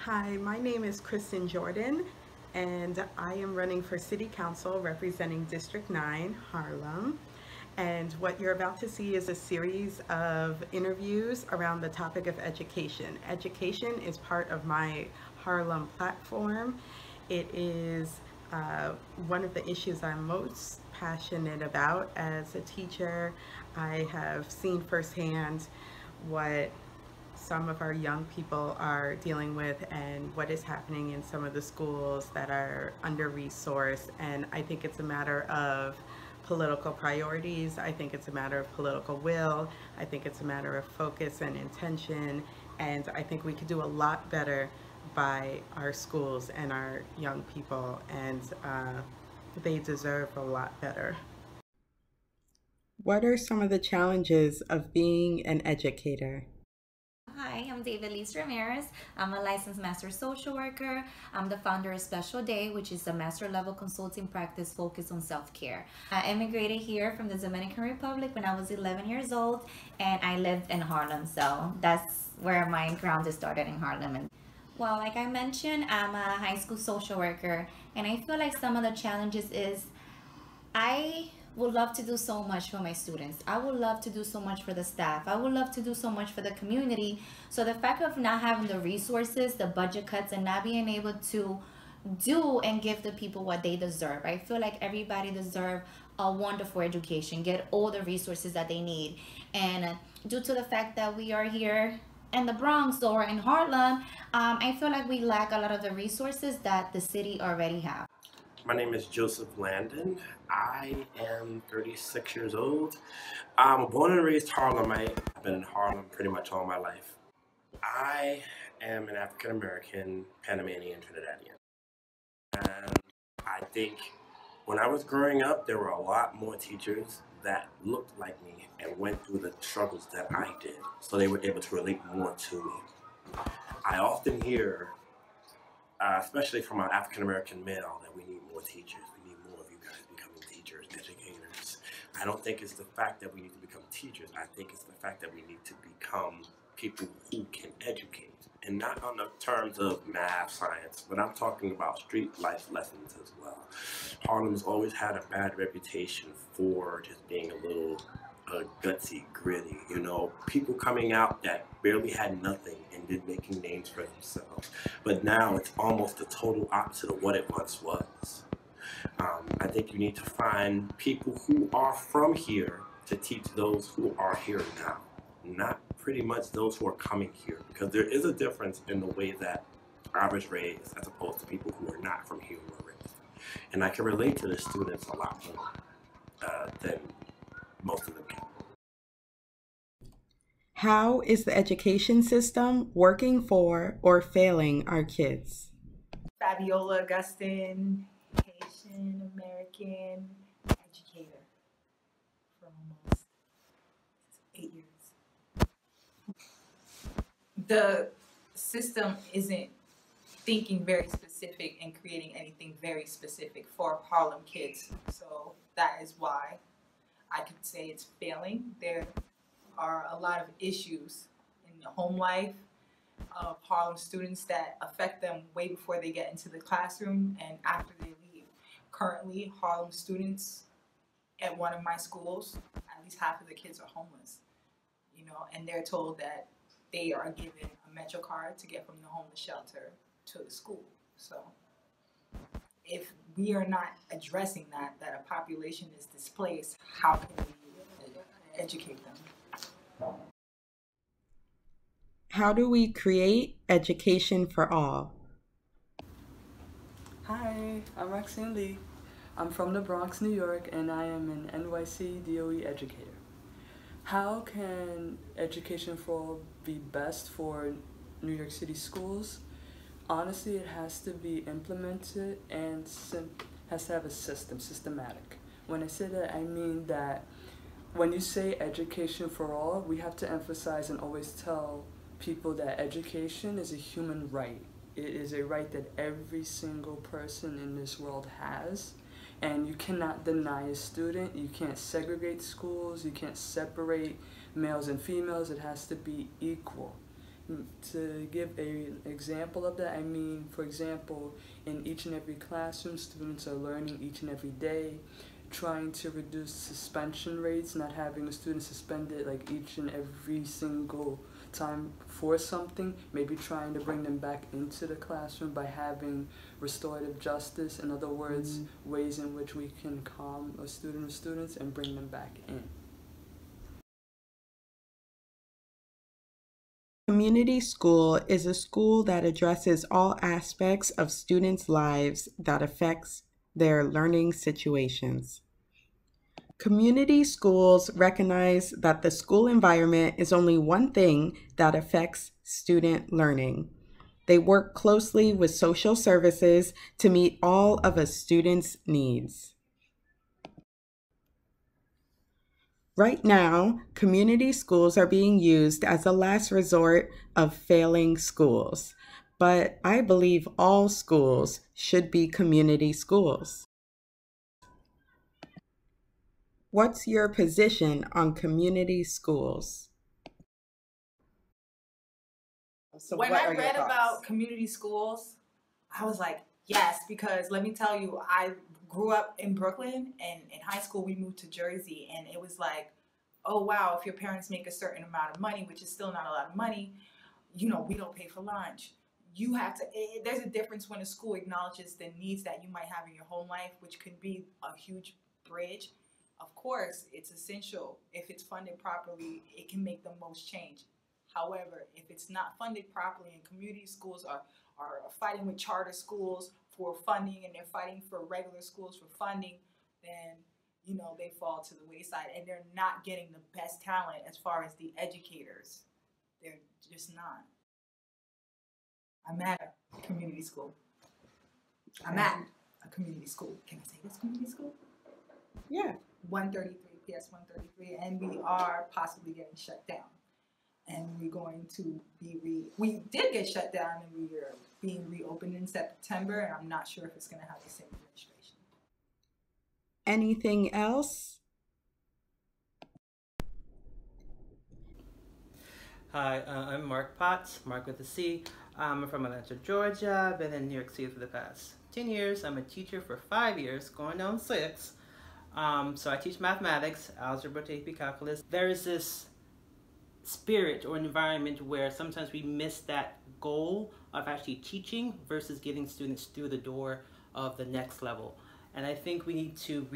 Hi, my name is Kristin Jordan, and I am running for City Council representing District 9, Harlem. And what you're about to see is a series of interviews around the topic of education. Education is part of my Harlem platform. It is one of the issues I'm most passionate about as a teacher. I have seen firsthand what some of our young people are dealing with and what is happening in some of the schools that are under-resourced. And I think it's a matter of political priorities. I think it's a matter of political will. I think it's a matter of focus and intention. And I think we could do a lot better by our schools and our young people. And they deserve a lot better. What are some of the challenges of being an educator? Hi, I'm David Lise Ramirez. I'm a licensed master social worker. I'm the founder of Special Day, which is a master level consulting practice focused on self-care. I immigrated here from the Dominican Republic when I was 11 years old, and I lived in Harlem, so that's where my ground is started in Harlem. And well, like I mentioned, I'm a high school social worker, and I feel like some of the challenges is I would love to do so much for my students. I would love to do so much for the staff. I would love to do so much for the community. So the fact of not having the resources, the budget cuts, and not being able to do and give the people what they deserve. I feel like everybody deserves a wonderful education, get all the resources that they need. And due to the fact that we are here in the Bronx or in Harlem, I feel like we lack a lot of the resources that the city already have. My name is Joseph Landon. I am 36 years old. I'm born and raised Harlemite. I've been in Harlem pretty much all my life. I am an African American, Panamanian, Trinidadian. And I think when I was growing up, there were a lot more teachers that looked like me and went through the struggles that I did. So they were able to relate more to me. I often hear especially from our African American male, that we need more teachers. We need more of you guys becoming teachers, educators. I don't think it's the fact that we need to become teachers. I think it's the fact that we need to become people who can educate. And not on the terms of math, science, but I'm talking about street life lessons as well. Harlem's always had a bad reputation for just being a little gutsy, gritty, people coming out that barely had nothing and then making names for themselves. But now it's almost the total opposite of what it once was. I think you need to find people who are from here to teach those who are here now, not pretty much those who are coming here, because there is a difference in the way that I was raised as opposed to people who are not from here who were raised. And I can relate to the students a lot more than most of them can. How is the education system working for or failing our kids? Fabiola Augustin, Haitian American educator for almost 8 years. The system isn't thinking very specific and creating anything very specific for Harlem kids. So that is why I could say it's failing. There are a lot of issues in the home life of Harlem students that affect them way before they get into the classroom and after they leave. Currently, Harlem students at one of my schools, at least half of the kids are homeless, and they're told that they are given a Metro card to get from the homeless shelter to the school. So if we are not addressing that a population is displaced, how can we educate them? How do we create education for all? Hi, I'm Roxanne Lee. I'm from the Bronx, New York, and I am an NYC DOE educator. How can education for all be best for New York City schools? Honestly, it has to be implemented and has to have a systematic. When I say that, I mean that when you say education for all, we have to emphasize and always tell people that education is a human right. It is a right that every single person in this world has, and you cannot deny a student. You can't segregate schools. You can't separate males and females. It has to be equal. To give an example of that, I mean, for example, in each and every classroom, students are learning each and every day, trying to reduce suspension rates, not having a student suspended like each and every single time for something, maybe trying to bring them back into the classroom by having restorative justice, in other words, ways in which we can calm a student or students and bring them back in. Community school is a school that addresses all aspects of students' lives that affects their learning situations. Community schools recognize that the school environment is only one thing that affects student learning. They work closely with social services to meet all of a student's needs. Right now, community schools are being used as a last resort of failing schools, but I believe all schools should be community schools. What's your position on community schools? So When what I are your read thoughts? about community schools, I was like, yes, because let me tell you, I grew up in Brooklyn, and in high school we moved to Jersey, and it was like, oh wow, if your parents make a certain amount of money, which is still not a lot of money, you know, we don't pay for lunch. You have to, there's a difference when a school acknowledges the needs that you might have in your home life, which could be a huge bridge. Of course, it's essential. If it's funded properly, it can make the most change. However, if it's not funded properly, and community schools are fighting with charter schools for funding, and they're fighting for regular schools for funding, then you know they fall to the wayside, and they're not getting the best talent as far as the educators. They're just not. I'm at a community school. I'm at a community school. Can I say this community school? Yeah. 133, PS 133, and we are possibly getting shut down. And we're going to be we did get shut down, and we are being reopened in September, and I'm not sure if it's going to have the same administration. Anything else? Hi, I'm Mark Potts, Mark with a C. I'm from Atlanta, Georgia. I've been in New York City for the past 10 years. I'm a teacher for 5 years, going on 6. So I teach mathematics, algebra to AP calculus. There is this spirit or environment where sometimes we miss that goal of actually teaching versus getting students through the door of the next level. And I think we need to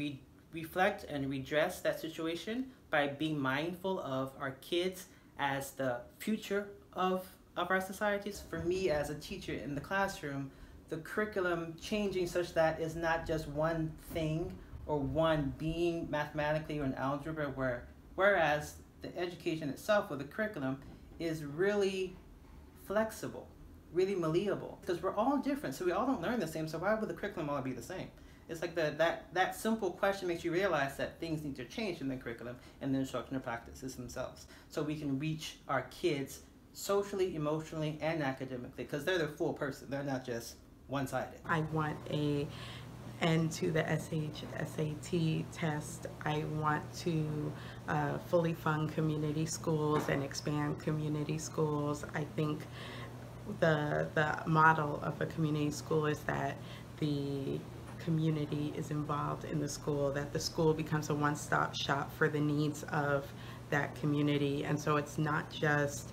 reflect and redress that situation by being mindful of our kids as the future of our societies. For me as a teacher in the classroom, the curriculum changing such that it's not just one thing or one being mathematically or in algebra, whereas the education itself or the curriculum is really flexible, really malleable, because we're all different, so we all don't learn the same, so why would the curriculum all be the same? It's like that simple question makes you realize that things need to change in the curriculum and the instructional practices themselves, so we can reach our kids socially, emotionally, and academically, because they're the full person, they're not just one-sided. I want an end to the SAT test. I want to fully fund community schools and expand community schools. I think the model of a community school is that the community is involved in the school, that the school becomes a one-stop shop for the needs of that community. And so it's not just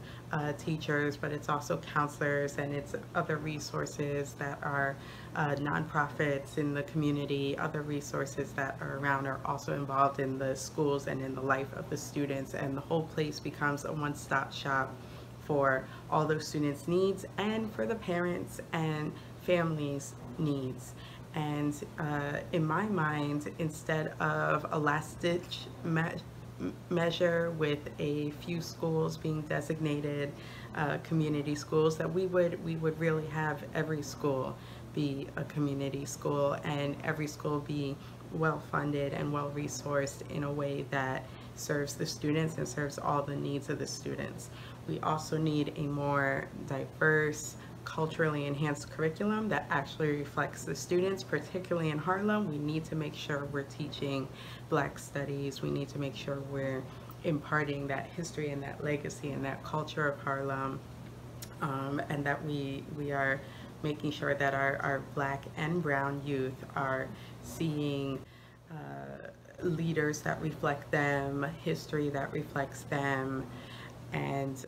teachers, but it's also counselors, and it's other resources that are nonprofits in the community, other resources that are around are also involved in the schools and in the life of the students, and the whole place becomes a one-stop shop for all those students' needs and for the parents and families' needs. And in my mind, instead of a last-ditch measure with a few schools being designated community schools, that we would really have every school be a community school, and every school be well funded and well resourced in a way that serves the students and serves all the needs of the students. We also need a more diverse, culturally enhanced curriculum that actually reflects the students, particularly in Harlem. We need to make sure we're teaching Black studies. We need to make sure we're imparting that history and that legacy and that culture of Harlem. and that we are making sure that our Black and brown youth are seeing leaders that reflect them, history that reflects them, and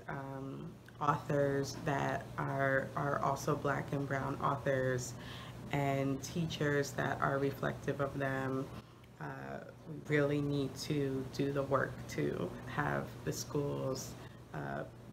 authors that are also Black and brown authors, and teachers that are reflective of them. We really need to do the work to have the schools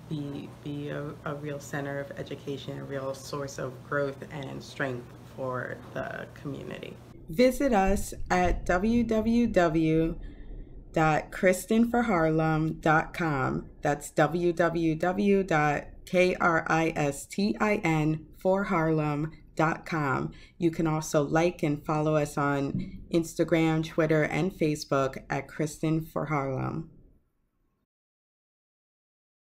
be a real center of education, a real source of growth and strength for the community. Visit us at www.kristinforharlem.com. That's www.kristinforharlem.com. You can also like and follow us on Instagram, Twitter, and Facebook at Kristin for Harlem.